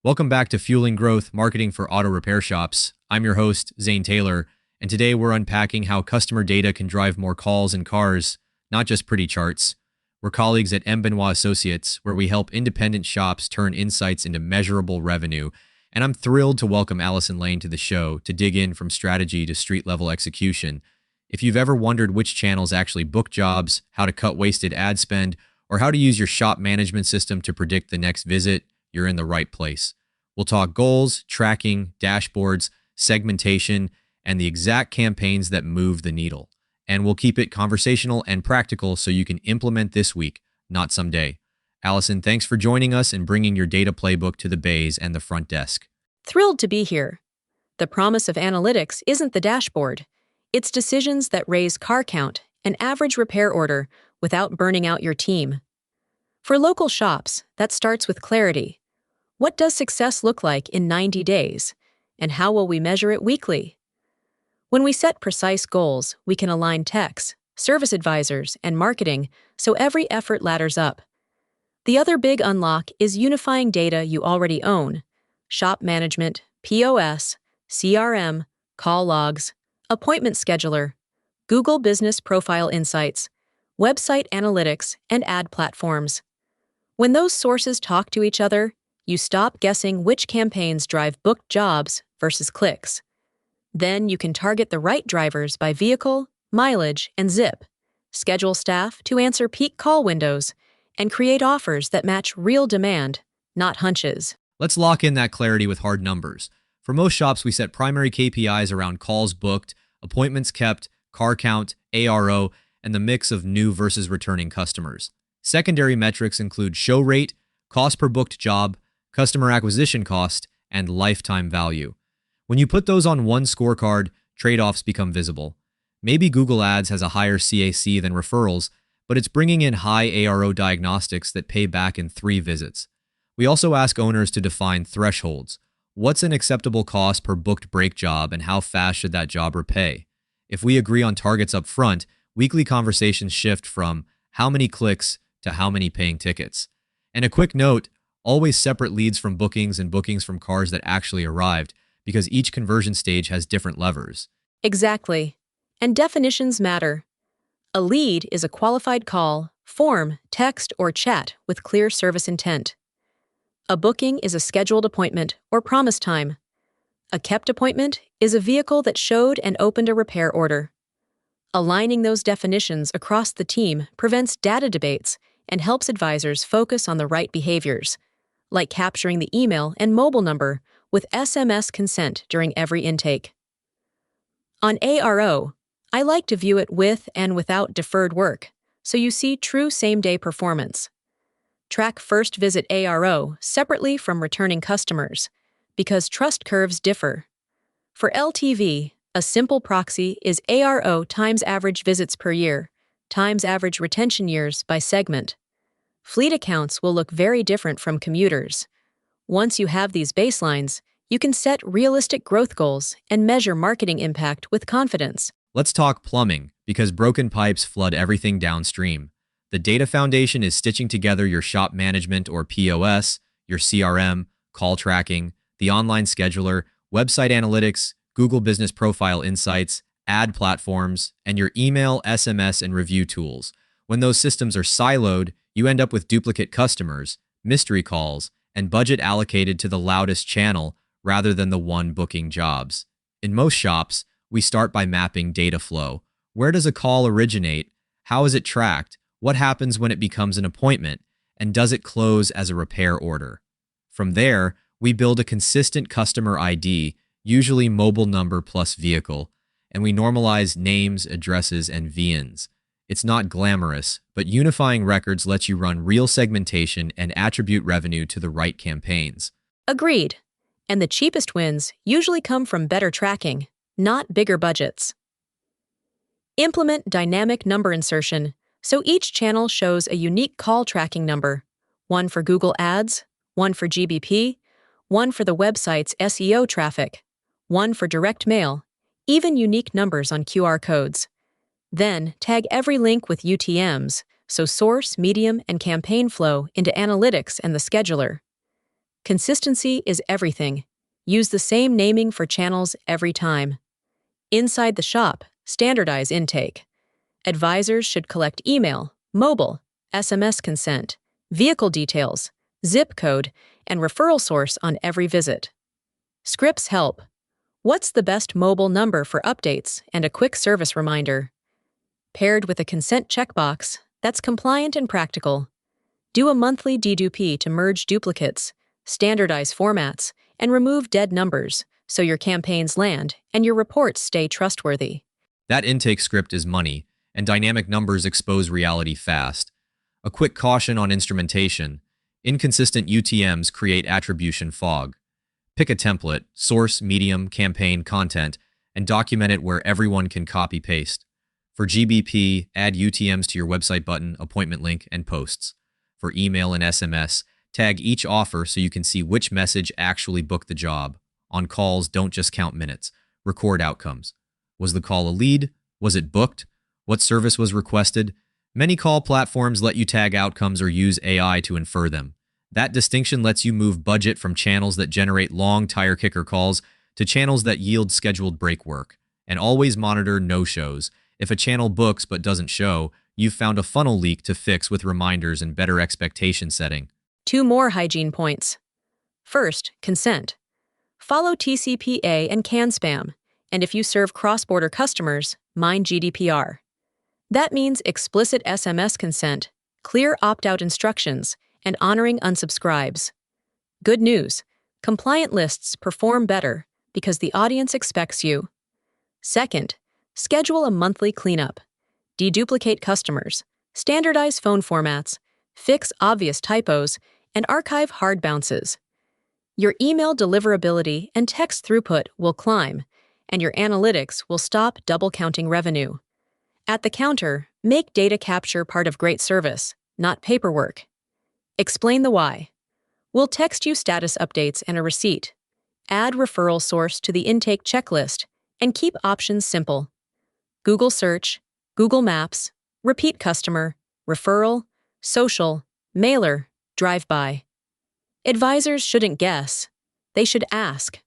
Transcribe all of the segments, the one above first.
Welcome back to Fueling Growth, Marketing for Auto Repair Shops. I'm your host, Zane Taylor, and today we're unpacking how customer data can drive more calls and cars, not just pretty charts. We're colleagues at M. Benoit Associates, where we help independent shops turn insights into measurable revenue, and I'm thrilled to welcome Allison Lane to the show to dig in from strategy to street-level execution. If you've ever wondered which channels actually book jobs, how to cut wasted ad spend, or how to use your shop management system to predict the next visit, you're in the right place. We'll talk goals, tracking, dashboards, segmentation, and the exact campaigns that move the needle. And we'll keep it conversational and practical so you can implement this week, not someday. Allison, thanks for joining us and bringing your data playbook to the bays and the front desk. Thrilled to be here. The promise of analytics isn't the dashboard. It's decisions that raise car count and average repair order without burning out your team. For local shops, that starts with clarity. What does success look like in 90 days? And how will we measure it weekly? When we set precise goals, we can align techs, service advisors, and marketing so every effort ladders up. The other big unlock is unifying data you already own: shop management, POS, CRM, call logs, appointment scheduler, Google Business Profile Insights, website analytics, and ad platforms. When those sources talk to each other, you stop guessing which campaigns drive booked jobs versus clicks. Then you can target the right drivers by vehicle, mileage, and zip, schedule staff to answer peak call windows, and create offers that match real demand, not hunches. Let's lock in that clarity with hard numbers. For most shops, we set primary KPIs around calls booked, appointments kept, car count, ARO, and the mix of new versus returning customers. Secondary metrics include show rate, cost per booked job, customer acquisition cost, and lifetime value. When you put those on one scorecard, trade-offs become visible. Maybe Google Ads has a higher CAC than referrals, but it's bringing in high ARO diagnostics that pay back in 3 visits. We also ask owners to define thresholds. What's an acceptable cost per booked brake job, and how fast should that job repay? If we agree on targets up front, weekly conversations shift from how many clicks to how many paying tickets. And a quick note, always separate leads from bookings and bookings from cars that actually arrived, because each conversion stage has different levers. Exactly. And definitions matter. A lead is a qualified call, form, text, or chat with clear service intent. A booking is a scheduled appointment or promise time. A kept appointment is a vehicle that showed and opened a repair order. Aligning those definitions across the team prevents data debates and helps advisors focus on the right behaviors, like capturing the email and mobile number with SMS consent during every intake. On ARO, I like to view it with and without deferred work, so you see true same-day performance. Track first visit ARO separately from returning customers, because trust curves differ. For LTV, a simple proxy is ARO times average visits per year, times average retention years by segment. Fleet accounts will look very different from commuters. Once you have these baselines, you can set realistic growth goals and measure marketing impact with confidence. Let's talk plumbing, because broken pipes flood everything downstream. The data foundation is stitching together your shop management or POS, your CRM, call tracking, the online scheduler, website analytics, Google Business Profile Insights, ad platforms, and your email, SMS, and review tools. When those systems are siloed, you end up with duplicate customers, mystery calls, and budget allocated to the loudest channel rather than the one booking jobs. In most shops, we start by mapping data flow. Where does a call originate? How is it tracked? What happens when it becomes an appointment? And does it close as a repair order? From there, we build a consistent customer ID, usually mobile number plus vehicle, and we normalize names, addresses, and VINs. It's not glamorous, but unifying records lets you run real segmentation and attribute revenue to the right campaigns. Agreed. And the cheapest wins usually come from better tracking, not bigger budgets. Implement dynamic number insertion, so each channel shows a unique call tracking number, one for Google Ads, one for GBP, one for the website's SEO traffic, one for direct mail, even unique numbers on QR codes. Then tag every link with UTMs, so source, medium, and campaign flow into analytics and the scheduler. Consistency is everything. Use the same naming for channels every time. Inside the shop, standardize intake. Advisors should collect email, mobile, SMS consent, vehicle details, zip code, and referral source on every visit. Scripts help. What's the best mobile number for updates and a quick service reminder? Paired with a consent checkbox that's compliant and practical. Do a monthly dedupe to merge duplicates, standardize formats, and remove dead numbers so your campaigns land and your reports stay trustworthy. That intake script is money, and dynamic numbers expose reality fast. A quick caution on instrumentation: inconsistent UTMs create attribution fog. Pick a template, source, medium, campaign, content, and document it where everyone can copy-paste. For GBP, add UTMs to your website button, appointment link, and posts. For email and SMS, tag each offer so you can see which message actually booked the job. On calls, don't just count minutes. Record outcomes. Was the call a lead? Was it booked? What service was requested? Many call platforms let you tag outcomes or use AI to infer them. That distinction lets you move budget from channels that generate long tire kicker calls to channels that yield scheduled break work. And always monitor no-shows. If a channel books but doesn't show, you've found a funnel leak to fix with reminders and better expectation setting. 2 more hygiene points. First, consent. Follow TCPA and CAN spam, and if you serve cross-border customers, mind GDPR. That means explicit SMS consent, clear opt-out instructions, and honoring unsubscribes. Good news, compliant lists perform better because the audience expects you. Second, schedule a monthly cleanup. Deduplicate customers, standardize phone formats, fix obvious typos, and archive hard bounces. Your email deliverability and text throughput will climb, and your analytics will stop double-counting revenue. At the counter, make data capture part of great service, not paperwork. Explain the why. We'll text you status updates and a receipt. Add referral source to the intake checklist, and keep options simple. Google Search, Google Maps, repeat customer, referral, social, mailer, drive-by. Advisors shouldn't guess. They should ask.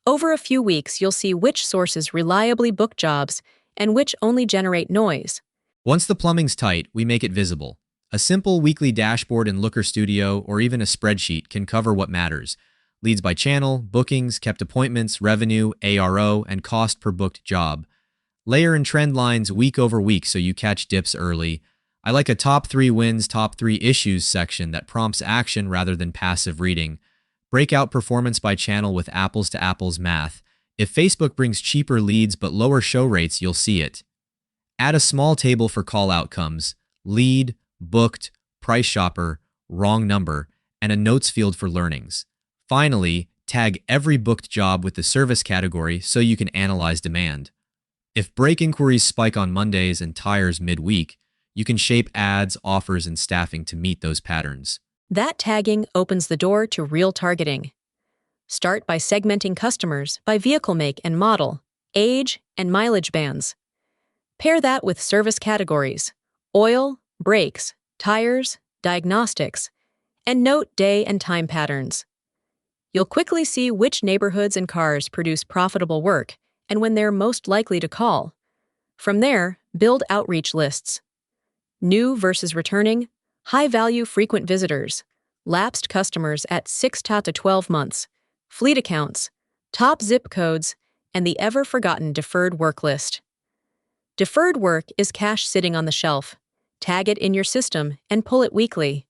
Over a few weeks, you'll see which sources reliably book jobs and which only generate noise. Once the plumbing's tight, we make it visible. A simple weekly dashboard in Looker Studio or even a spreadsheet can cover what matters: leads by channel, bookings, kept appointments, revenue, ARO, and cost per booked job. Layer in trend lines week over week so you catch dips early. I like a top 3 wins, top 3 issues section that prompts action rather than passive reading. Break out performance by channel with apples to apples math. If Facebook brings cheaper leads but lower show rates, you'll see it. Add a small table for call outcomes: lead, booked, price shopper, wrong number, and a notes field for learnings. Finally, tag every booked job with the service category so you can analyze demand. If break inquiries spike on Mondays and tires midweek, you can shape ads, offers, and staffing to meet those patterns. That tagging opens the door to real targeting. Start by segmenting customers by vehicle make and model, age, and mileage bands. Pair that with service categories: oil, brakes, tires, diagnostics, and note day and time patterns. You'll quickly see which neighborhoods and cars produce profitable work and when they're most likely to call. From there, build outreach lists. New versus returning, high-value frequent visitors, lapsed customers at 6 to 12 months, fleet accounts, top zip codes, and the ever-forgotten deferred work list. Deferred work is cash sitting on the shelf. Tag it in your system and pull it weekly.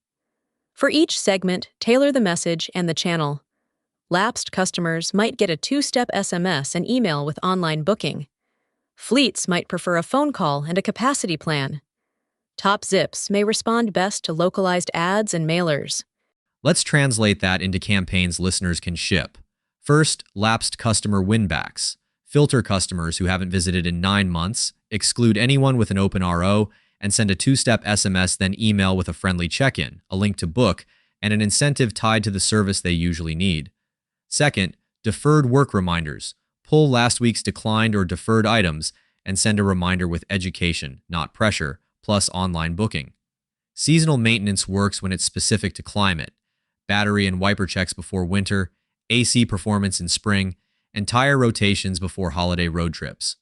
For each segment, tailor the message and the channel. Lapsed customers might get a 2-step SMS and email with online booking. Fleets might prefer a phone call and a capacity plan. Top zips may respond best to localized ads and mailers. Let's translate that into campaigns listeners can ship. First, lapsed customer winbacks. Filter customers who haven't visited in 9 months, exclude anyone with an open RO, and send a 2-step SMS then email with a friendly check-in, a link to book, and an incentive tied to the service they usually need. Second, deferred work reminders. Pull last week's declined or deferred items and send a reminder with education, not pressure, plus online booking. Seasonal maintenance works when it's specific to climate. battery and wiper checks before winter, AC performance in spring, and tire rotations before holiday road trips.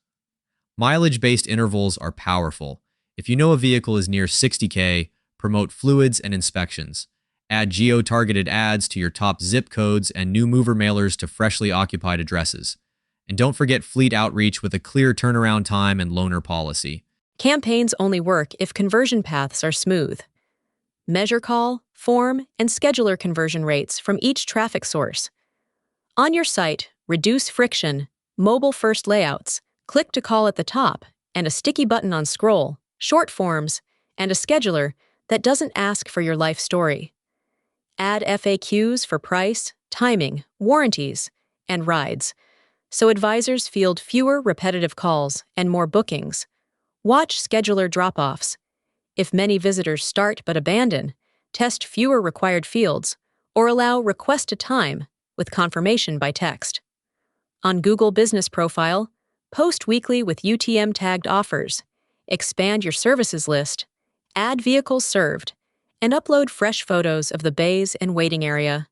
Mileage-based intervals are powerful. If you know a vehicle is near 60K, promote fluids and inspections. Add geo-targeted ads to your top zip codes and new mover mailers to freshly occupied addresses. And don't forget fleet outreach with a clear turnaround time and loaner policy. Campaigns only work if conversion paths are smooth. Measure call, form, and scheduler conversion rates from each traffic source. On your site, reduce friction, mobile-first layouts, click to call at the top, and a sticky button on scroll, short forms, and a scheduler that doesn't ask for your life story. Add FAQs for price, timing, warranties, and rides, so advisors field fewer repetitive calls and more bookings. Watch scheduler drop-offs. If many visitors start but abandon, test fewer required fields, or allow request a time with confirmation by text. On Google Business Profile, post weekly with UTM-tagged offers, expand your services list, add vehicles served, and upload fresh photos of the bays and waiting area.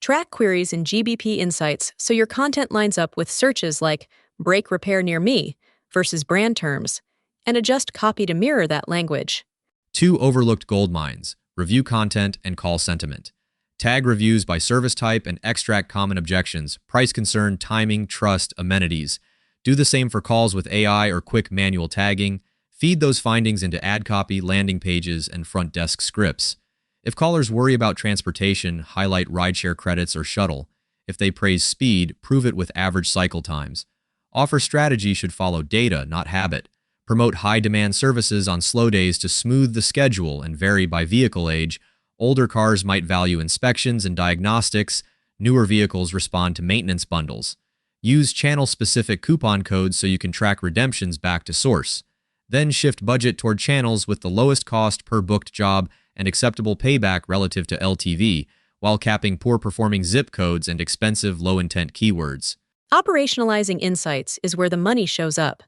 Track queries in GBP Insights so your content lines up with searches like "brake repair near me" versus brand terms, and adjust copy to mirror that language. 2 overlooked gold mines: review content and call sentiment. Tag reviews by service type and extract common objections, price concern, timing, trust, amenities. Do the same for calls with AI or quick manual tagging. Feed those findings into ad copy, landing pages, and front desk scripts. If callers worry about transportation, highlight rideshare credits or shuttle. If they praise speed, prove it with average cycle times. Offer strategy should follow data, not habit. Promote high-demand services on slow days to smooth the schedule and vary by vehicle age. Older cars might value inspections and diagnostics. Newer vehicles respond to maintenance bundles. Use channel-specific coupon codes so you can track redemptions back to source. Then shift budget toward channels with the lowest cost per booked job and acceptable payback relative to LTV, while capping poor-performing zip codes and expensive low-intent keywords. Operationalizing insights is where the money shows up.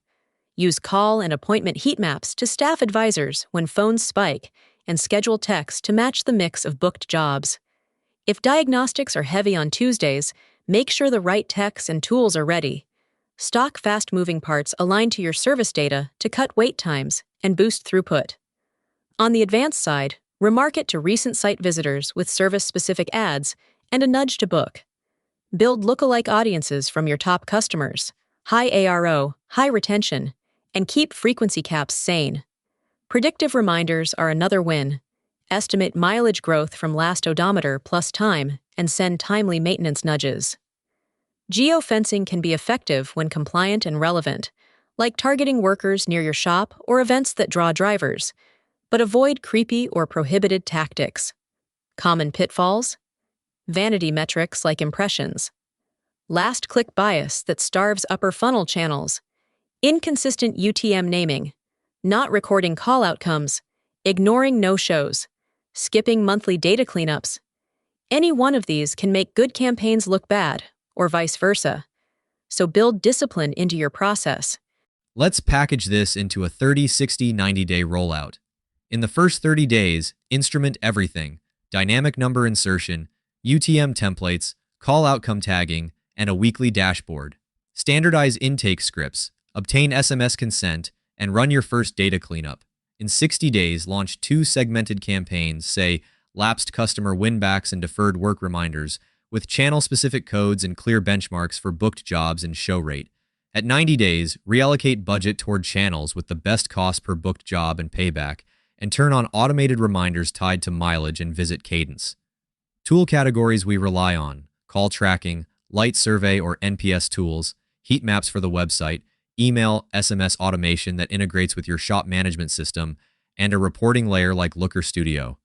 Use call and appointment heat maps to staff advisors when phones spike and schedule techs to match the mix of booked jobs. If diagnostics are heavy on Tuesdays, make sure the right techs and tools are ready. Stock fast-moving parts aligned to your service data to cut wait times and boost throughput. On the advanced side, remarket to recent site visitors with service-specific ads and a nudge to book. Build lookalike audiences from your top customers, high ARO, high retention, and keep frequency caps sane. Predictive reminders are another win. Estimate mileage growth from last odometer plus time and send timely maintenance nudges. Geofencing can be effective when compliant and relevant, like targeting workers near your shop or events that draw drivers, but avoid creepy or prohibited tactics. Common pitfalls? Vanity metrics like impressions. Last-click bias that starves upper funnel channels. Inconsistent UTM naming. Not recording call outcomes. Ignoring no-shows. Skipping monthly data cleanups. Any one of these can make good campaigns look bad, or vice versa. So build discipline into your process. Let's package this into a 30, 60, 90-day rollout. In the first 30 days, instrument everything: dynamic number insertion, UTM templates, call outcome tagging, and a weekly dashboard. Standardize intake scripts, obtain SMS consent, and run your first data cleanup. In 60 days, launch 2 segmented campaigns, say lapsed customer winbacks and deferred work reminders, with channel-specific codes and clear benchmarks for booked jobs and show rate. At 90 days, reallocate budget toward channels with the best cost per booked job and payback, and turn on automated reminders tied to mileage and visit cadence. Tool categories we rely on: call tracking, light survey or NPS tools, heat maps for the website, email, SMS automation that integrates with your shop management system, and a reporting layer like Looker Studio.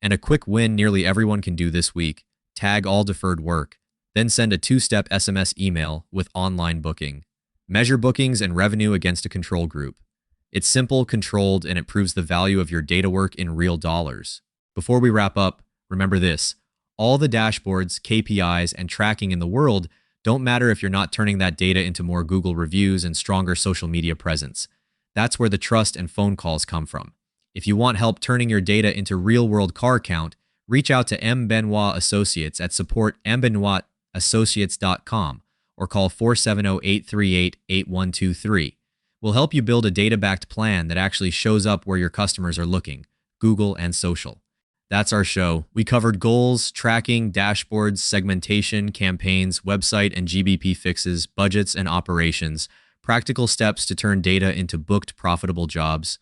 And a quick win nearly everyone can do this week: tag all deferred work, then send a 2-step SMS email with online booking. Measure bookings and revenue against a control group. It's simple, controlled, and it proves the value of your data work in real dollars. Before we wrap up, remember this: all the dashboards, KPIs, and tracking in the world don't matter if you're not turning that data into more Google reviews and stronger social media presence. That's where the trust and phone calls come from. If you want help turning your data into real-world car count, Reach out to M. Benoit Associates at support@mbenoitassociates.com or call 470-838-8123. We'll help you build a data-backed plan that actually shows up where your customers are looking, Google and social. That's our show. We covered goals, tracking, dashboards, segmentation, campaigns, website and GBP fixes, budgets and operations, practical steps to turn data into booked profitable jobs.